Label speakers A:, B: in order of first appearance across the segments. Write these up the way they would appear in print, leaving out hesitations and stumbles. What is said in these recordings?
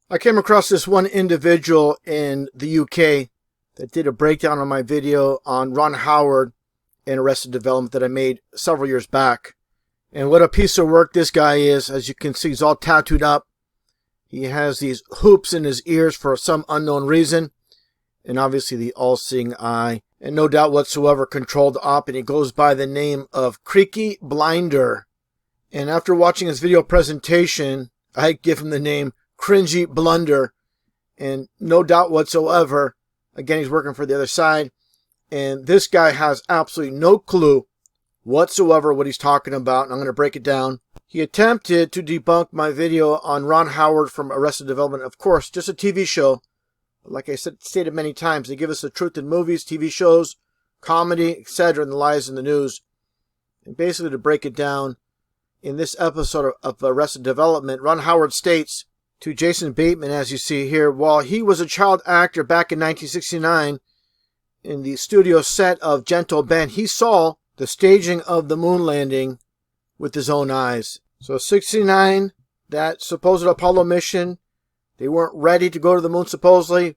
A: I came across this one individual in the UK that did a breakdown on my video on Ron Howard and Arrested Development that I made several years back. And what a piece of work this guy is. As you can see, he's all tattooed up. He has these hoops in his ears for some unknown reason. And obviously the all-seeing eye. And no doubt whatsoever controlled op. And he goes by the name of Creaky Blinder. And after watching his video presentation, I give him the name Creaky Blinder. And no doubt whatsoever, again, he's working for the other side. And this guy has absolutely no clue whatsoever what he's talking about. And I'm going to break it down. He attempted to debunk my video on Ron Howard from Arrested Development. Of course, just a TV show. Like I stated many times, they give us the truth in movies, TV shows, comedy, etc., and the lies in the news. And basically, to break it down, in this episode of Arrested Development, Ron Howard states to Jason Bateman, as you see here, while he was a child actor back in 1969 in the studio set of Gentle Ben, he saw the staging of the moon landing with his own eyes. So 69, that supposed Apollo mission, they weren't ready to go to the moon supposedly,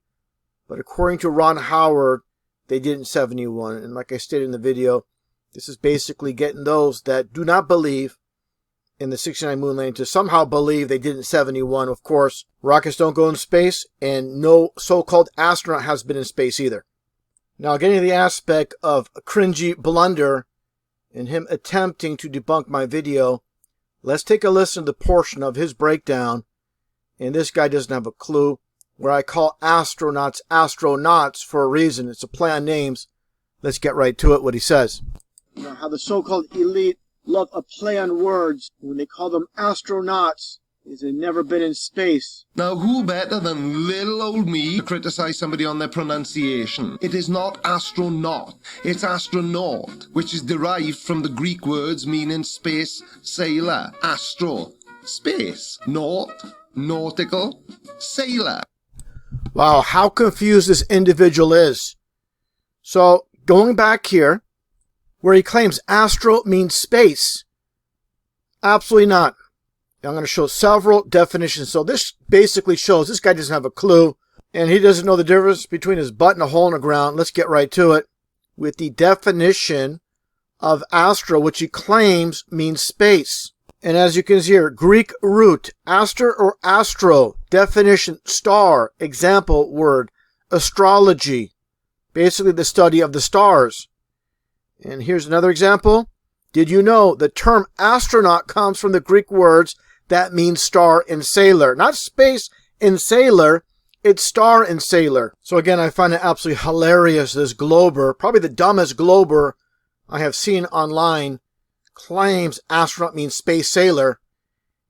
A: but according to Ron Howard, they did in 71. And like I stated in the video, this is basically getting those that do not believe in the 69 moon landing to somehow believe they did in 71. Of course, rockets don't go in space, and no so-called astronaut has been in space either. Now, getting to the aspect of Creaky Blinder and him attempting to debunk my video, let's take a listen to the portion of his breakdown. And this guy doesn't have a clue. Where I call astronauts astronauts for a reason. It's a play on names. Let's get right to it, what he says. You know, how the so-called elite love a play on words. When they call them astronauts, is they've never been in space.
B: Now, who better than little old me to criticize somebody on their pronunciation? It is not astronaut, it's astronaut, which is derived from the Greek words meaning space sailor. Astro, space, naut, nautical, sailor.
A: Wow, how confused this individual is. So, going back here, where he claims astro means space. Absolutely not. I'm going to show several definitions. So this basically shows this guy doesn't have a clue, and he doesn't know the difference between his butt and a hole in the ground. Let's get right to it with the definition of astro, which he claims means space. And as you can see here, Greek root, aster or astro, definition, star, example word, astrology, basically the study of the stars. And here's another example. Did you know the term astronaut comes from the Greek words that mean star and sailor? Not space and sailor, it's star and sailor. So again, I find it absolutely hilarious, this glober, probably the dumbest glober I have seen online, claims astronaut means space sailor.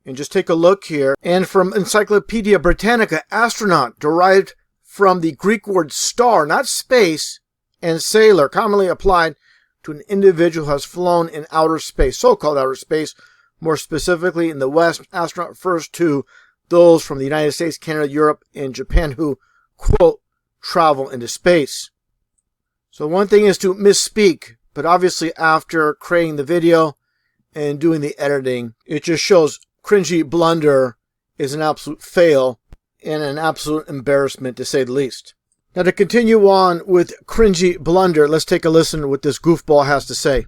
A: And just take a look here. And from Encyclopedia Britannica, astronaut derived from the Greek word star, not space, and sailor, commonly applied to an individual who has flown in outer space, so-called outer space. More specifically, in the West, astronaut refers to those from the United States, Canada, Europe, and Japan who, quote, travel into space. So one thing is to misspeak, but obviously after creating the video and doing the editing, it just shows Creaky Blinder is an absolute fail and an absolute embarrassment, to say the least. Now, to continue on with Creaky Blinder, let's take a listen to what this goofball has to say.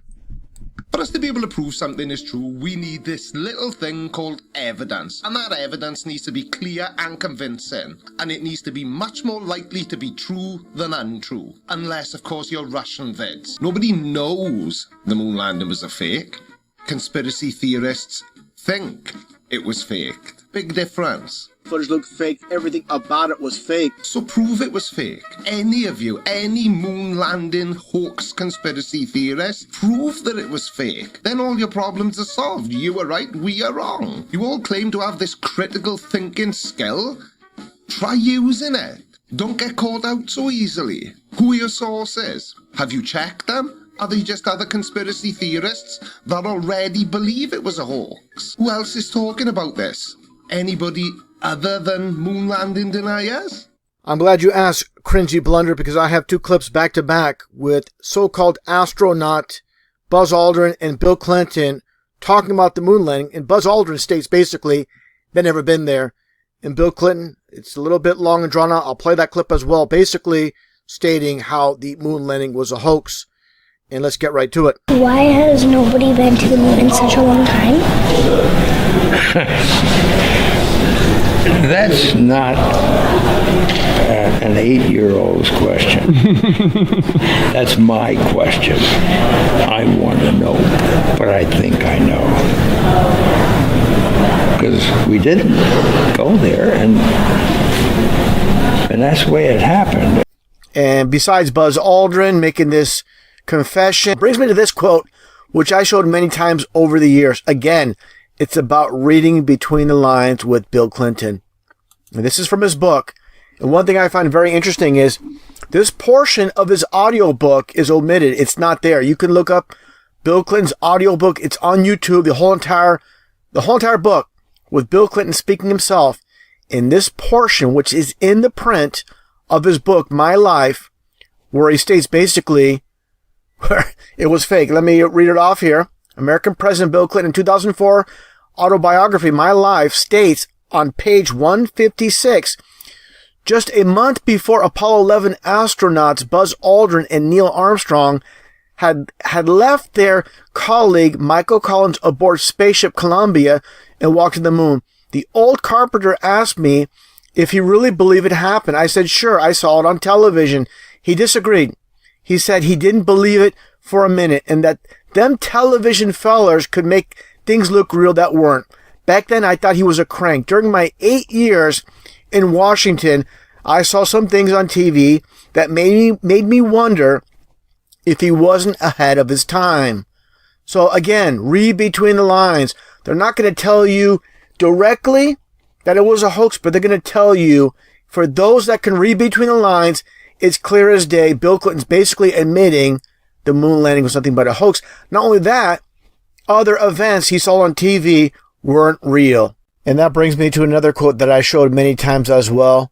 B: For us to be able to prove something is true, we need this little thing called evidence. And that evidence needs to be clear and convincing. And it needs to be much more likely to be true than untrue. Unless, of course, you're Russian vids. Nobody knows the moon landing was a fake. Conspiracy theorists think it was faked. Big difference.
A: Footage looked fake. Everything about it was fake.
B: So prove it was fake. Any of you, any moon landing hoax conspiracy theorist, prove that it was fake. Then all your problems are solved. You are right, we are wrong. You all claim to have this critical thinking skill. Try using it. Don't get caught out so easily. Who are your sources? Have you checked them? Are they just other conspiracy theorists that already believe it was a hoax? Who else is talking about this? Anybody other than moon landing deniers?
A: I'm glad you asked, Creaky Blinder, because I have two clips back to back with so-called astronaut Buzz Aldrin and Bill Clinton talking about the moon landing. And Buzz Aldrin states basically they've never been there. and Bill Clinton. It's a little bit long and drawn out. I'll play that clip as well, basically stating how the moon landing was a hoax. And let's get right to it.
C: Why has nobody been to the moon in such a long time?
D: That's not an 8-year-old's question. That's my question. I want to know, but I think I know. Because we didn't go there, and that's the way it happened.
A: And besides Buzz Aldrin making this confession, brings me to this quote, which I showed many times over the years. Again, it's about reading between the lines with Bill Clinton. And this is from his book. And one thing I find very interesting is this portion of his audiobook is omitted. It's not there. You can look up Bill Clinton's audiobook. It's on YouTube, the whole entire book with Bill Clinton speaking himself. In this portion, which is in the print of his book, My Life, where he states basically it was fake. Let me read it off here. American President Bill Clinton, 2004 autobiography, My Life, states on page 156, just a month before Apollo 11 astronauts Buzz Aldrin and Neil Armstrong had left their colleague Michael Collins aboard spaceship Columbia and walked to the moon. The old carpenter asked me if he really believed it happened. I said, sure, I saw it on television. He disagreed. He said he didn't believe it for a minute and that them television fellers could make things look real that weren't. Back then, I thought he was a crank. During my 8 years in Washington, I saw some things on TV that made me wonder if he wasn't ahead of his time. So again, read between the lines. They're not going to tell you directly that it was a hoax, but they're going to tell you, for those that can read between the lines, it's clear as day. Bill Clinton's basically admitting the moon landing was nothing but a hoax. Not only that, other events he saw on TV weren't real. And that brings me to another quote that I showed many times as well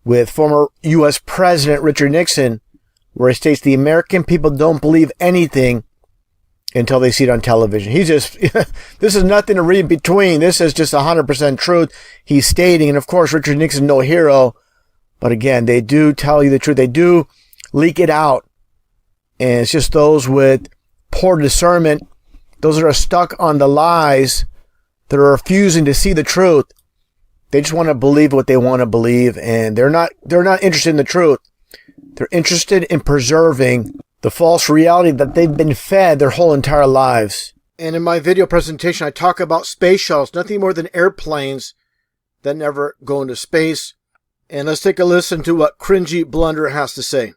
A: with former U.S. President Richard Nixon, where he states the American people don't believe anything until they see it on television. This is nothing to read between. This is just 100% truth he's stating. And of course, Richard Nixon, no hero. But again, they do tell you the truth. They do leak it out. And it's just those with poor discernment, those that are stuck on the lies, that are refusing to see the truth. They just want to believe what they want to believe, and they're not interested in the truth. They're interested in preserving the false reality that they've been fed their whole entire lives. And in my video presentation, I talk about space shuttles, nothing more than airplanes that never go into space. And let's take a listen to what Creaky Blinder has to say.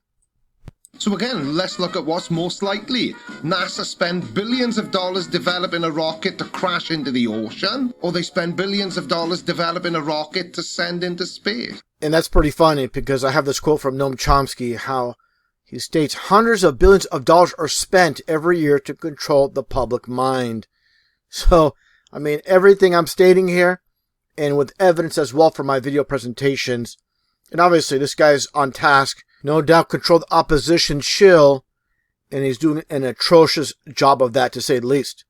B: So again, let's look at what's most likely. NASA spend billions of dollars developing a rocket to crash into the ocean, or they spend billions of dollars developing a rocket to send into space.
A: And that's pretty funny because I have this quote from Noam Chomsky, how he states hundreds of billions of dollars are spent every year to control the public mind. So, I mean, everything I'm stating here, and with evidence as well for my video presentations, and obviously this guy's on task, no doubt controlled opposition shill, and he's doing an atrocious job of that, to say the least.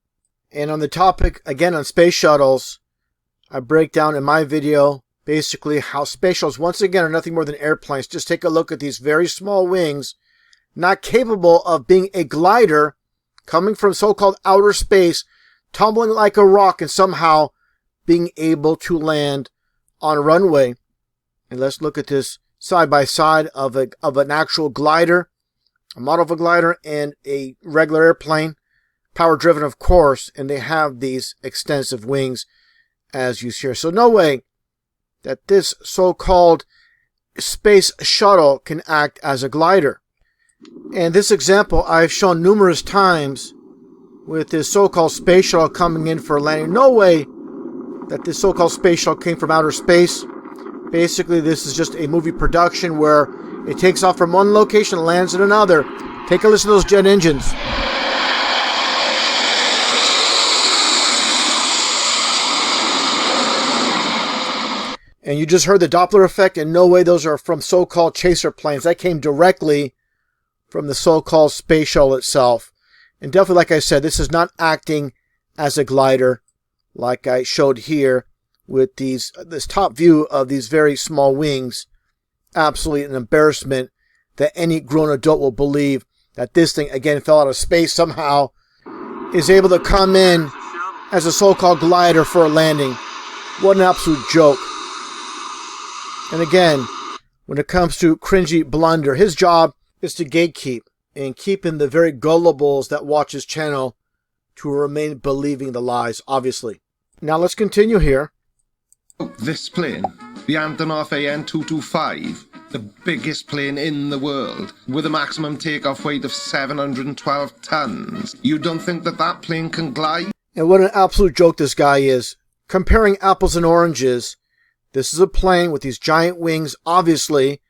A: And on the topic, again, on space shuttles, I break down in my video basically how space shuttles, once again, are nothing more than airplanes. Just take a look at these very small wings, not capable of being a glider, coming from so-called outer space, tumbling like a rock, and somehow being able to land on a runway. And let's look at this side by side of an actual glider, a model of a glider, and a regular airplane, power driven, of course, and they have these extensive wings as you see here. So no way that this so-called space shuttle can act as a glider. And this example I've shown numerous times with this so-called space shuttle coming in for a landing. No way that this so-called space shuttle came from outer space. Basically, this is just a movie production where it takes off from one location and lands in another. Take a listen to those jet engines. And you just heard the Doppler effect, and no way those are from so-called chaser planes. That came directly from the so-called space shuttle itself. And definitely, like I said, this is not acting as a glider like I showed here with this top view of these very small wings. Absolutely an embarrassment that any grown adult will believe that this thing, again, fell out of space somehow, is able to come in as a so-called glider for a landing. What an absolute joke. And again, when it comes to Creaky Blinder, his job is to gatekeep and keeping the very gullibles that watch his channel to remain believing the lies, obviously. Now let's continue here.
B: This plane, the Antonov AN-225, the biggest plane in the world, with a maximum takeoff weight of 712 tons. You don't think that that plane can glide?
A: And what an absolute joke this guy is. Comparing apples and oranges, this is a plane with these giant wings, obviously.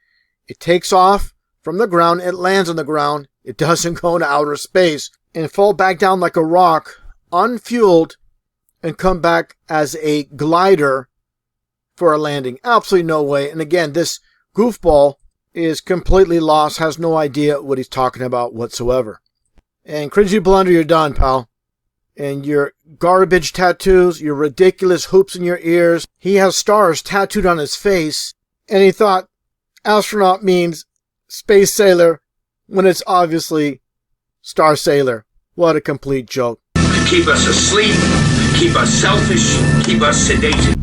A: It takes off from the ground, it lands on the ground, it doesn't go into outer space, and fall back down like a rock, unfueled, and come back as a glider for a landing. Absolutely no way. And again, this goofball is completely lost, has no idea what he's talking about whatsoever. And Creaky Blinder, you're done, pal. And your garbage tattoos, your ridiculous hoops in your ears. He has stars tattooed on his face, and he thought astronaut means space sailor when it's obviously star sailor. What a complete joke.
E: Keep us asleep, keep us selfish, keep us sedated.